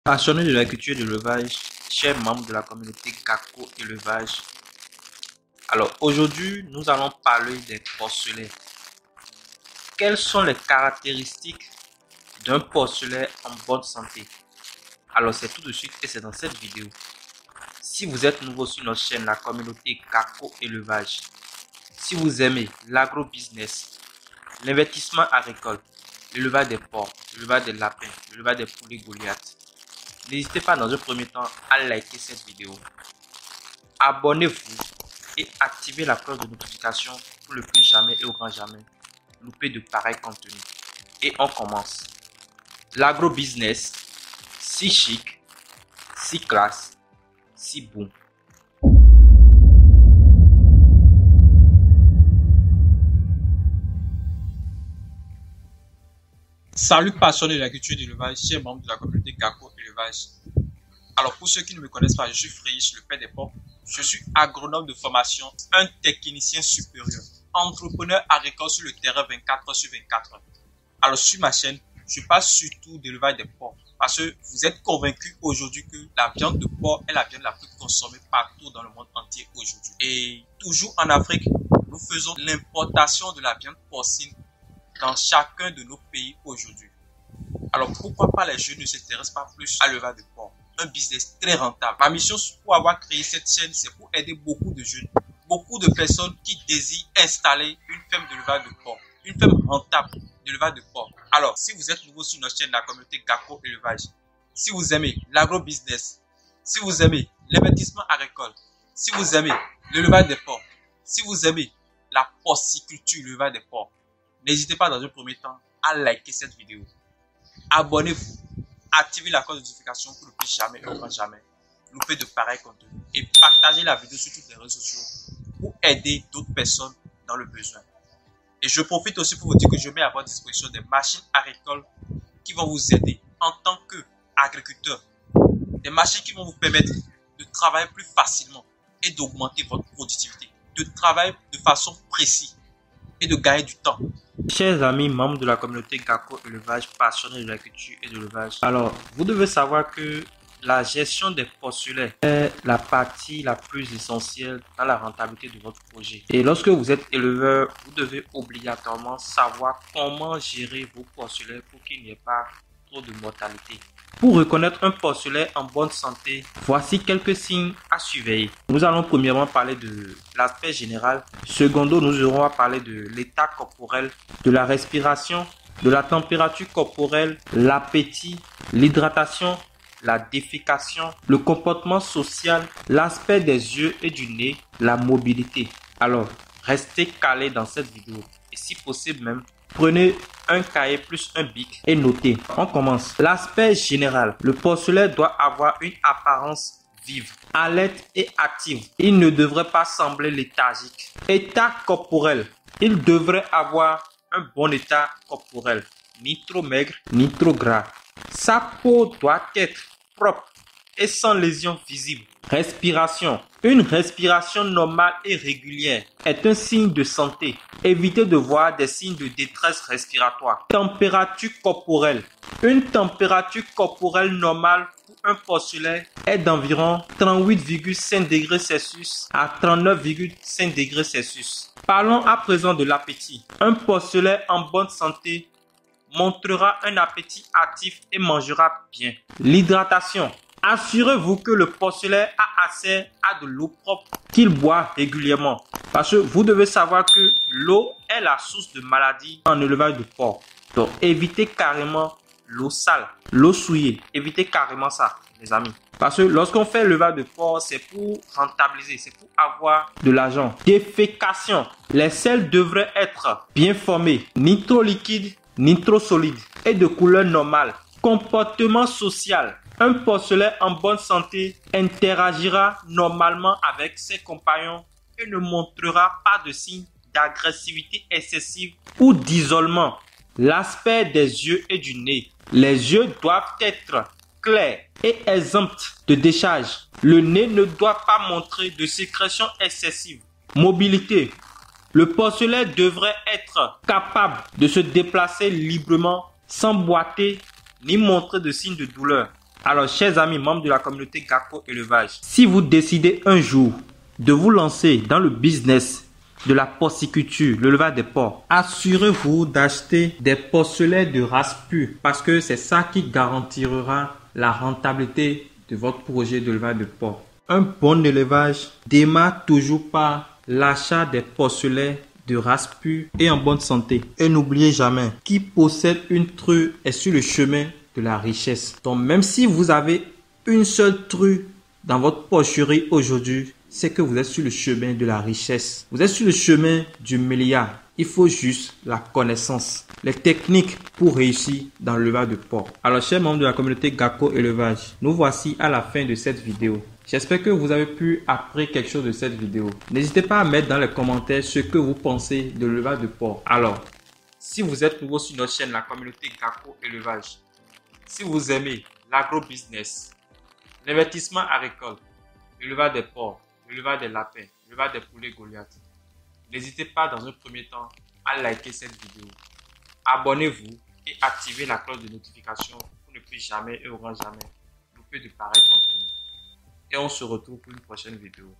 Passionné de l'agriculture et de l'élevage, chers membres de la communauté Gako Élevage. Alors aujourd'hui, nous allons parler des porcelets. Quelles sont les caractéristiques d'un porcelet en bonne santé? Alors c'est tout de suite et c'est dans cette vidéo. Si vous êtes nouveau sur notre chaîne, la communauté Gako Élevage, si vous aimez l'agro-business, l'investissement agricole, l'élevage des porcs, l'élevage des lapins, l'élevage des poulets Goliath, n'hésitez pas dans un premier temps à liker cette vidéo. Abonnez-vous et activez la cloche de notification pour ne plus jamais et au grand jamais louper de pareils contenus. Et on commence. L'agro-business, si chic, si classe, si bon. Salut passionnés de l'agriculture et de l'élevage, chers membres de la communauté Gako Élevage. Alors pour ceux qui ne me connaissent pas, je suis Fréich, le père des porcs. Je suis agronome de formation, un technicien supérieur, entrepreneur agricole sur le terrain 24/24. Alors sur ma chaîne, je parle surtout d'élevage des porcs parce que vous êtes convaincus aujourd'hui que la viande de porc est la viande la plus consommée partout dans le monde entier aujourd'hui. Et toujours en Afrique, nous faisons l'importation de la viande porcine dans chacun de nos pays aujourd'hui. Alors pourquoi pas les jeunes ne s'intéressent pas plus à l'élevage de porc? Un business très rentable. Ma mission pour avoir créé cette chaîne, c'est pour aider beaucoup de jeunes, beaucoup de personnes qui désirent installer une ferme d'élevage de porc, une ferme rentable d'élevage de porc. Alors, si vous êtes nouveau sur notre chaîne, la communauté Gako Élevage, si vous aimez l'agro-business, si vous aimez l'investissement agricole, si vous aimez l'élevage des porcs, si vous aimez la porciculture, l'élevage des porcs, n'hésitez pas dans un premier temps à liker cette vidéo. Abonnez-vous, activez la cloche de notification pour ne plus jamais et au grand jamais louper de pareils contenus et partagez la vidéo sur toutes les réseaux sociaux pour aider d'autres personnes dans le besoin. Et je profite aussi pour vous dire que je mets à votre disposition des machines agricoles qui vont vous aider en tant qu'agriculteur. Des machines qui vont vous permettre de travailler plus facilement et d'augmenter votre productivité, de travailler de façon précise et de gagner du temps. Chers amis membres de la communauté Gako Élevage, passionnés de l'agriculture et de l'élevage, alors vous devez savoir que la gestion des porcelets est la partie la plus essentielle dans la rentabilité de votre projet. Et lorsque vous êtes éleveur, vous devez obligatoirement savoir comment gérer vos porcelets pour qu'il n'y ait pas trop de mortalité. Pour reconnaître un porcelet en bonne santé, voici quelques signes à surveiller. Nous allons premièrement parler de l'aspect général. Secondo, nous aurons à parler de l'état corporel, de la respiration, de la température corporelle, l'appétit, l'hydratation, la défécation, le comportement social, l'aspect des yeux et du nez, la mobilité. Alors, restez calés dans cette vidéo et si possible même, prenez un cahier plus un bic et notez. On commence. L'aspect général. Le porcelet doit avoir une apparence vive, alerte et active. Il ne devrait pas sembler léthargique. État corporel. Il devrait avoir un bon état corporel. Ni trop maigre, ni trop gras. Sa peau doit être propre et sans lésions visibles. Respiration. Une respiration normale et régulière est un signe de santé. Évitez de voir des signes de détresse respiratoire. Température corporelle. Une température corporelle normale pour un porcelet est d'environ 38,5 degrés Celsius à 39,5 degrés Celsius. Parlons à présent de l'appétit. Un porcelet en bonne santé montrera un appétit actif et mangera bien. L'hydratation. Assurez-vous que le porcelet a accès à de l'eau propre qu'il boit régulièrement. Parce que vous devez savoir que l'eau est la source de maladies en élevage de porc. Donc évitez carrément l'eau sale, l'eau souillée. Évitez carrément ça, les amis. Parce que lorsqu'on fait l'élevage de porc, c'est pour rentabiliser, c'est pour avoir de l'argent. Défécation. Les selles devraient être bien formées, ni trop liquides, ni trop solides et de couleur normale. Comportement social. Un porcelet en bonne santé interagira normalement avec ses compagnons et ne montrera pas de signes d'agressivité excessive ou d'isolement. L'aspect des yeux et du nez. Les yeux doivent être clairs et exempts de décharge. Le nez ne doit pas montrer de sécrétion excessive. Mobilité. Le porcelet devrait être capable de se déplacer librement sans boiter ni montrer de signes de douleur. Alors, chers amis, membres de la communauté Gakko Élevage, si vous décidez un jour de vous lancer dans le business de la porciculture, l'élevage des porcs, assurez-vous d'acheter des porcelets de race pure parce que c'est ça qui garantira la rentabilité de votre projet d'élevage de porcs. Un bon élevage démarre toujours par l'achat des porcelets de race pure et en bonne santé. Et n'oubliez jamais, qui possède une true est sur le chemin de la richesse. Donc même si vous avez une seule true dans votre porcherie aujourd'hui, c'est que vous êtes sur le chemin de la richesse. Vous êtes sur le chemin du milliard. Il faut juste la connaissance, les techniques pour réussir dans l'élevage de porc. Alors, chers membres de la communauté Gakko Élevage, nous voici à la fin de cette vidéo. J'espère que vous avez pu apprendre quelque chose de cette vidéo. N'hésitez pas à mettre dans les commentaires ce que vous pensez de l'élevage de porc. Alors, si vous êtes nouveau sur notre chaîne, la communauté Gakko Élevage, si vous aimez l'agro-business, l'investissement agricole, l'élevage des porcs, l'élevage des lapins, l'élevage des poulets Goliath, n'hésitez pas dans un premier temps à liker cette vidéo. Abonnez-vous et activez la cloche de notification pour ne plus jamais et au grand jamais louper de pareils contenus. Et on se retrouve pour une prochaine vidéo.